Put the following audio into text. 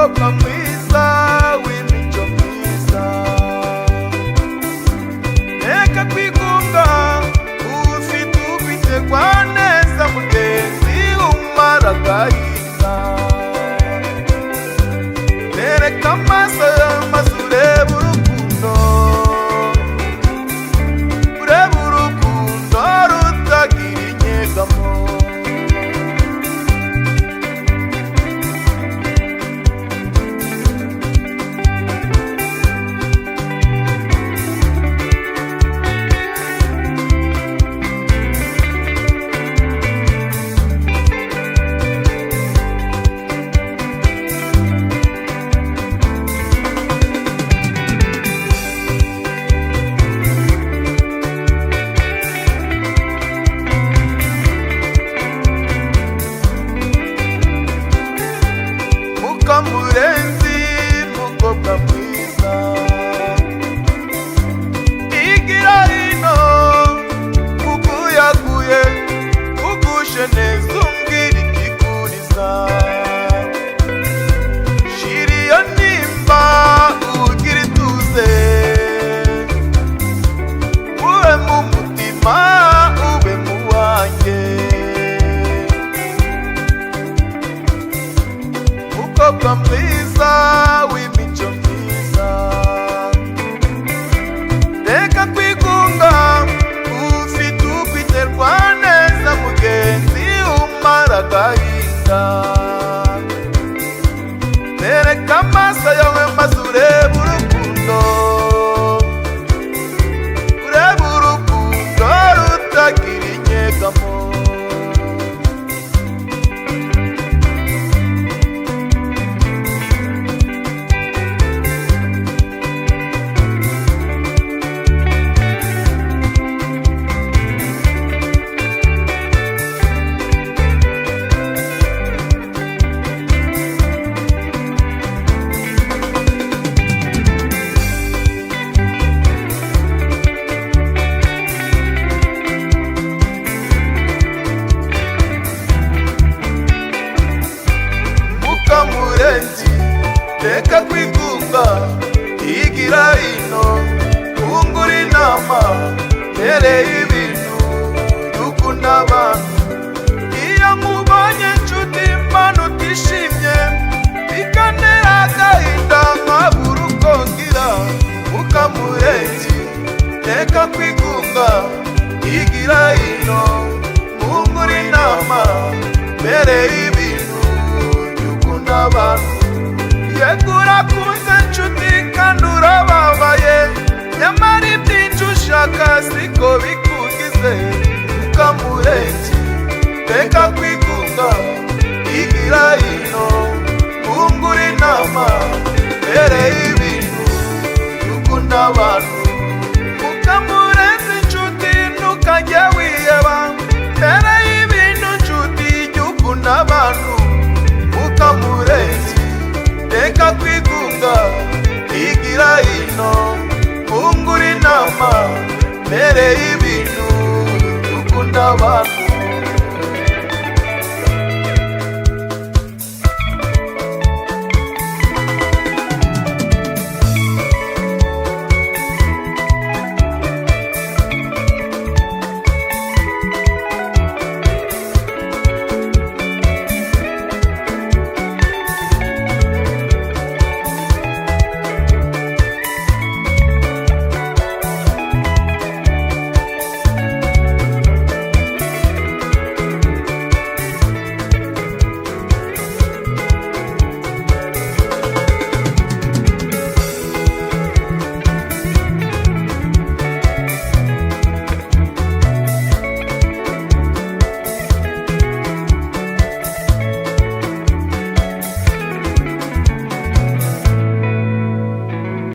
mukobwa mwiza w'imico myiza, reka kwigunga ufite ukwitegwa neza mugenzi umara agahinda. Nereka amaso maze urebe urukundo, urebe urukundo rutagira inyegamo. Mukamurenzi mukobwa mwiza, igira hino kuguyaguye ugushe neza umbwira ikikuriza. Shira iyo nimba ugira ituze, ube mu mutima ube mu wanjye. Mukobwa mwiza w'imico myiza, reka kwigunga ufite ukwiterwa neza mugenzi umara agahinda. Nereka amaso yawe maze urebe urukundo, urebe urukundo rutagira inyegamo. Mukamurenzi reka kwigunga igira hino wungura inama mbere y'ibintu dukunda abantu. Iyo nkubonye nshuti mbona utishimye bikantera agahinda nkabura uko ngira. Mukamurenzi reka kwigunga igira hino wungura inama mbere y'ibintu abantu. Yego urakunze nshuti kandi urababaye, nyamara ibyinshi ushaka siko bikugize. Mukamurenzi reka kwigunga igira hino wungura inama mbere y'ibintu dukunda abantu. Mukamurenzi nshuti ntukajye wiheba mbere y'ibintu nshuti jya ukunda abantu. Mukamurenzi reka kwigunga igira hino wungura inama mbere y'ibintu dukunda abantu.